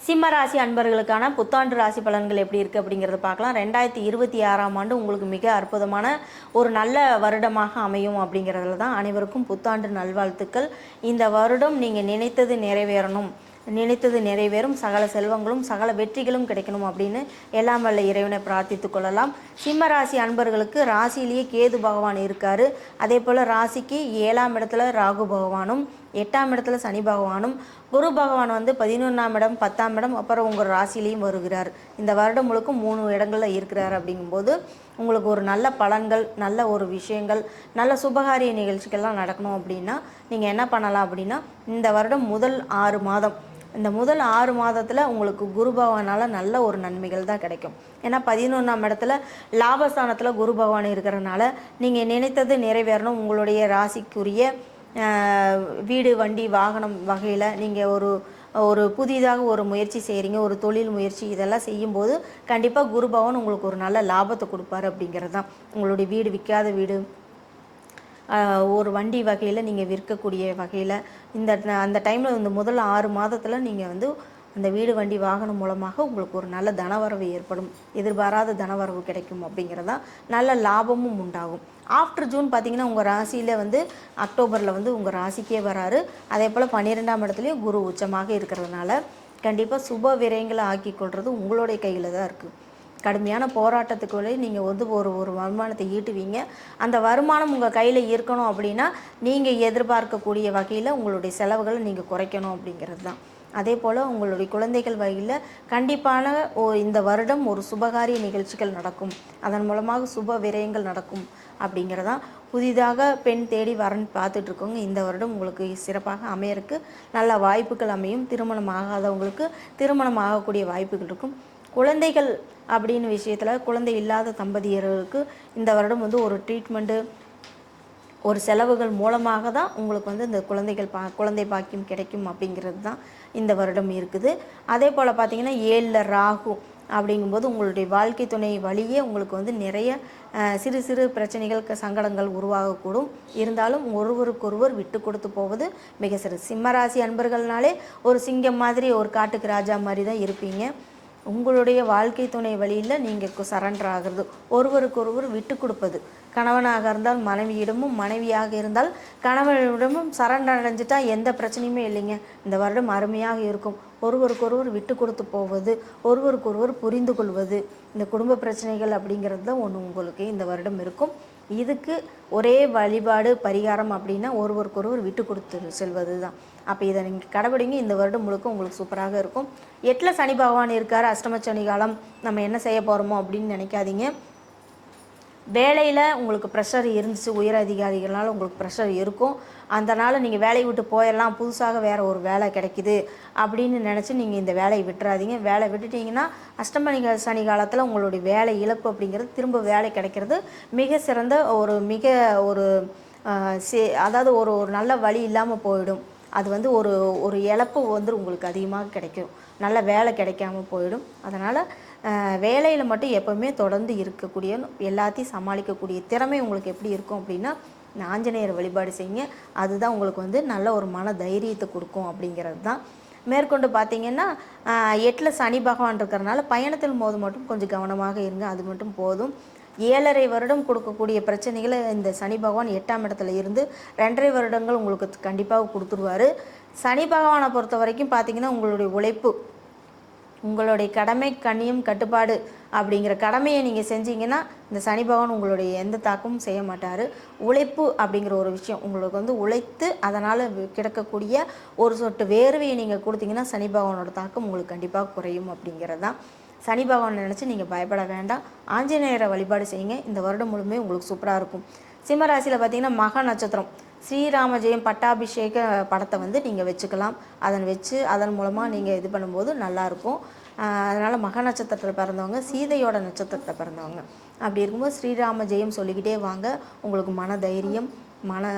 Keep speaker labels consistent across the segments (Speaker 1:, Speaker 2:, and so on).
Speaker 1: சிம்ம ராசி அன்பர்களுக்கான புத்தாண்டு ராசி பலன்கள் எப்படி இருக்குது அப்படிங்கிறத பார்க்கலாம். 2026ஆம் ஆண்டு உங்களுக்கு மிக அற்புதமான ஒரு நல்ல வருடமாக அமையும் அப்படிங்கிறதுல தான் அனைவருக்கும் புத்தாண்டு நல்வாழ்த்துக்கள். இந்த வருடம் நீங்கள் நினைத்தது நிறைவேறும், சகல செல்வங்களும் சகல வெற்றிகளும் கிடைக்கணும் அப்படின்னு எல்லாம் வல்ல இறைவனை பிரார்த்தித்து கொள்ளலாம். சிம்ம ராசி அன்பர்களுக்கு ராசியிலேயே கேது பகவான் இருக்கார். அதே போல் ராசிக்கு 7ஆம் இடத்துல ராகு பகவானும் 8ஆம் இடத்துல சனி பகவானும் குரு பகவான் 11ஆம் இடம் 10ஆம் இடம் அப்புறம் உங்கள் ராசிலையும் வருகிறார். இந்த வருடம் முழுக்க 3 இடங்களில் இருக்கிறார். அப்படிங்கும்போது உங்களுக்கு ஒரு நல்ல பலன்கள், நல்ல ஒரு விஷயங்கள், நல்ல சுபகாரிய நிகழ்ச்சிகள்லாம் நடக்கணும் அப்படின்னா நீங்கள் என்ன பண்ணலாம் அப்படின்னா, இந்த வருடம் முதல் 6 மாதத்தில் உங்களுக்கு குரு பகவானால் நல்ல ஒரு நன்மைகள் தான் கிடைக்கும். ஏன்னா 11ஆம் இடத்துல லாபஸ்தானத்தில் குரு பகவான் இருக்கிறனால நீங்கள் நினைத்தது நிறைவேறணும். உங்களுடைய ராசிக்குரிய வீடு, வண்டி, வாகனம் வகையில் நீங்கள் ஒரு புதிதாக ஒரு முயற்சி செய்கிறீங்க, ஒரு தொழில் முயற்சி, இதெல்லாம் செய்யும்போது கண்டிப்பாக குரு பகவான் உங்களுக்கு ஒரு நல்ல லாபத்தை கொடுப்பாரு அப்படிங்கிறது தான். உங்களுடைய வீடு, விற்காத வீடு, ஒரு வண்டி வகையில் நீங்கள் விற்கக்கூடிய வகையில் அந்த டைமில் இந்த முதல் 6 மாதத்தில் நீங்கள் அந்த வீடு, வண்டி, வாகனம் மூலமாக உங்களுக்கு ஒரு நல்ல தனவரவு ஏற்படும், எதிர்பாராத தனவரவு கிடைக்கும் அப்படிங்கிறதா, நல்ல லாபமும் உண்டாகும். ஆஃப்டர் ஜூன் பார்த்திங்கன்னா உங்கள் ராசியில் அக்டோபரில் உங்கள் ராசிக்கே வராரு. அதே போல் 12ஆம் இடத்துலையும் குரு உச்சமாக இருக்கிறதுனால கண்டிப்பாக சுப விரயங்களை ஆக்கி கொள்வது உங்களுடைய கையில் தான் இருக்குது. கடுமையான போராட்டத்துக்குள்ளே நீங்கள் ஒரு வருமானத்தை ஈட்டுவீங்க. அந்த வருமானம் உங்கள் கையில் இருக்கணும் அப்படின்னா நீங்கள் எதிர்பார்க்கக்கூடிய வகையில் உங்களுடைய செலவுகளை நீங்கள் குறைக்கணும் அப்படிங்கிறது தான். அதே போல் உங்களுடைய குழந்தைகள் வகையில் கண்டிப்பான இந்த வருடம் ஒரு சுபகாரிய நிகழ்ச்சிகள் நடக்கும், அதன் மூலமாக சுப விரயங்கள் நடக்கும் அப்படிங்கிறதான். புதிதாக பெண் தேடி வரன் பார்த்துட்ருக்கோங்க, இந்த வருடம் உங்களுக்கு சிறப்பாக அமையறதுக்கு நல்ல வாய்ப்புகள் அமையும். திருமணம் ஆகாதவங்களுக்கு திருமணம் ஆகக்கூடிய வாய்ப்புகள் இருக்கும். குழந்தைகள் அப்படின்னு விஷயத்தில் குழந்தை இல்லாத தம்பதியர்களுக்கு இந்த வருடம் ஒரு ட்ரீட்மெண்ட்டு, ஒரு செலவுகள் மூலமாக தான் உங்களுக்கு இந்த குழந்தை பாக்கியம் கிடைக்கும் அப்படிங்கிறது தான் இந்த வருடம் இருக்குது. அதே போல் பார்த்திங்கன்னா 7ல் ராகு அப்படிங்கும்போது உங்களுடைய வாழ்க்கை துணை வழியே உங்களுக்கு நிறைய சிறு சிறு பிரச்சனைகள், சங்கடங்கள் உருவாகக்கூடும். இருந்தாலும் ஒருவருக்கொருவர் விட்டு கொடுத்து போவது மிக சிறு. சிம்மராசி அன்பர்கள்னாலே ஒரு சிங்கம் மாதிரி, ஒரு காட்டுக்கு ராஜா மாதிரி தான் இருப்பீங்க. உங்களுடைய வாழ்க்கை துணை வழியில் நீங்கள் சரண்டர் ஆகிறது, ஒருவருக்கொருவர் விட்டு கொடுப்பது, கணவனாக இருந்தால் மனைவியிடமும், மனைவியாக இருந்தால் கணவனிடமும் சரண்டர் அடைஞ்சிட்டா எந்த பிரச்சனையுமே இல்லைங்க. இந்த வருடம் அருமையாக இருக்கும். ஒருவருக்கொருவர் விட்டு கொடுத்து போவது, ஒருவருக்கொருவர் புரிந்து கொள்வது, இந்த குடும்ப பிரச்சனைகள் அப்படிங்கிறது தான் ஒன்று உங்களுக்கு இந்த வருடம் இருக்கும். இதுக்கு ஒரே வழிபாடு, பரிகாரம் அப்படின்னா ஒருவருக்கொருவர் விட்டு கொடுத்து செல்வது தான். அப்போ இதை நீங்கள் கடைபிடிங்க. இந்த வருடம் முழுக்க உங்களுக்கு சூப்பராக இருக்கும். 8ல் சனி பகவான் இருக்கார். அஷ்டம சனி காலம், நம்ம என்ன செய்ய போகிறோமோ அப்படின்னு நினைக்காதீங்க. வேலையில் உங்களுக்கு ப்ரெஷர் இருந்துச்சு, உயர் அதிகாரிகளால் உங்களுக்கு ப்ரெஷர் இருக்கும். அதனால் நீங்கள் வேலையை விட்டு போயிடலாம், புதுசாக வேறு ஒரு வேலை கிடைக்குது அப்படின்னு நினச்சி நீங்கள் இந்த வேலையை விட்டுறாதீங்க. வேலை விட்டுட்டிங்கன்னா அஷ்டம சனி காலத்தில் உங்களுடைய வேலை இழப்பு அப்படிங்கிறது, திரும்ப வேலை கிடைக்கிறது மிக சிறந்த ஒரு அதாவது ஒரு நல்ல வழி இல்லாமல் போயிடும். அது ஒரு இழப்பு உங்களுக்கு அதிகமாக கிடைக்கும், நல்ல வேலை கிடைக்காம போயிடும். அதனால் வேலையில் மட்டும் எப்போவுமே தொடர்ந்து இருக்கக்கூடிய, எல்லாத்தையும் சமாளிக்கக்கூடிய திறமை உங்களுக்கு எப்படி இருக்கும் அப்படின்னா, ஆஞ்சநேயர் வழிபாடு செய்யுங்க. அதுதான் உங்களுக்கு நல்ல ஒரு மன தைரியத்தை கொடுக்கும் அப்படிங்கிறது தான். மேற்கொண்டு பார்த்திங்கன்னா 8ல் சனி பகவான் இருக்கிறனால பயணத்தில் போது மட்டும் கொஞ்சம் கவனமாக இருங்க, அது மட்டும் போதும். 7.5 வருடம் கொடுக்கக்கூடிய பிரச்சனைகளை இந்த சனி பகவான் 8ஆம் இடத்துல இருந்து 2.5 வருடங்கள் உங்களுக்கு கண்டிப்பாக கொடுத்துருவார். சனி பகவானை பொறுத்த வரைக்கும் பார்த்திங்கன்னா உங்களுடைய உழைப்பு, உங்களுடைய கடமை, கண்ணியம், கட்டுப்பாடு அப்படிங்கிற கடமையை நீங்கள் செஞ்சீங்கன்னா இந்த சனி பகவான் உங்களுடைய எந்த தாக்கமும் செய்ய மாட்டார். உழைப்பு அப்படிங்கிற ஒரு விஷயம் உங்களுக்கு உழைத்து அதனால் கிடக்கக்கூடிய ஒரு சொட்டு வேர்வையை நீங்கள் கொடுத்தீங்கன்னா சனி பகவானோட தாக்கம் உங்களுக்கு கண்டிப்பாக குறையும் அப்படிங்கிறது தான். சனி பகவான் நினச்சி நீங்கள் பயப்பட வேண்டாம். ஆஞ்சநேயரை வழிபாடு செய்யுங்க. இந்த வருடம் முழுமே உங்களுக்கு சூப்பராக இருக்கும். சிம்மராசியில் பார்த்திங்கன்னா மக நட்சத்திரம், ஸ்ரீராம ஜெயம் பட்டாபிஷேக படத்தை நீங்கள் வச்சுக்கலாம். அதன் மூலமாக நீங்கள் இது பண்ணும்போது நல்லாயிருக்கும். அதனால் மக நட்சத்திரத்தில் பிறந்தவங்க, சீதையோட நட்சத்திரத்தில் பிறந்தவங்க, அப்படி இருக்கும்போது ஸ்ரீராம ஜெயம் சொல்லிக்கிட்டே வாங்க. உங்களுக்கு மன தைரியம், மன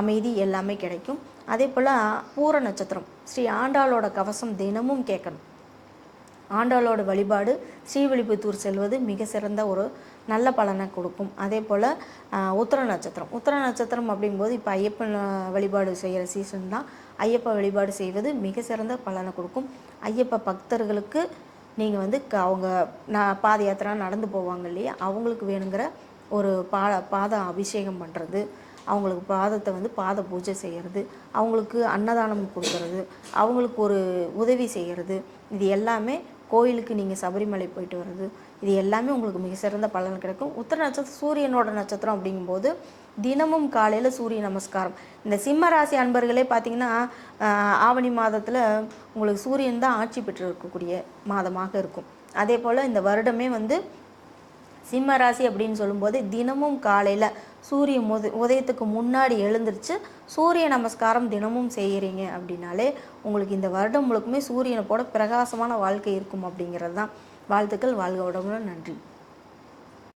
Speaker 1: அமைதி எல்லாமே கிடைக்கும். அதே போல் பூர நட்சத்திரம், ஸ்ரீ ஆண்டாளோட கவசம் தினமும் கேட்கணும். ஆண்டாளோட வழிபாடு, ஸ்ரீவில்லிபுத்தூர் செல்வது மிக சிறந்த ஒரு நல்ல பலனை கொடுக்கும். அதே போல் உத்திர நட்சத்திரம் அப்படிங்கும்போது இப்போ ஐயப்பன் வழிபாடு செய்கிற சீசன் தான். ஐயப்ப வழிபாடு செய்வது மிக சிறந்த பலனை கொடுக்கும். ஐயப்ப பக்தர்களுக்கு நீங்கள் வந்து அவங்க பாத யாத்திரா நடந்து போவாங்க இல்லையா, அவங்களுக்கு வேணுங்கிற ஒரு பாத அபிஷேகம் பண்ணுறது, அவங்களுக்கு பாதத்தை வந்து பாத பூஜை செய்கிறது, அவங்களுக்கு அன்னதானம் கொடுக்கறது, அவங்களுக்கு ஒரு உதவி செய்கிறது, இது எல்லாமே கோயிலுக்கு நீங்கள் சபரிமலை போயிட்டு வர்றது, இது எல்லாமே உங்களுக்கு மிக சிறந்த பலன் கிடைக்கும். உத்திர நட்சத்திரம் சூரியனோட நட்சத்திரம் அப்படிங்கும்போது தினமும் காலையில் சூரிய நமஸ்காரம். இந்த சிம்ம ராசி அன்பர்களே பார்த்திங்கன்னா ஆவணி மாதத்தில் உங்களுக்கு சூரியன் தான் ஆட்சி பெற்று இருக்கக்கூடிய மாதமாக இருக்கும். அதே போல் இந்த வருடமே வந்து சிம்ம ராசி அப்படின்னு சொல்லும்போது தினமும் காலையில் சூரிய உதயத்துக்கு முன்னாடி எழுந்திரிச்சு சூரிய நமஸ்காரம் தினமும் செய்கிறீங்க அப்படின்னாலே உங்களுக்கு இந்த வருடம் முழுக்குமே சூரியனை போட பிரகாசமான வாழ்க்கை இருக்கும் அப்படிங்கிறது தான். வாழ்த்துக்கள். வாழ்க வளமுடன். நன்றி.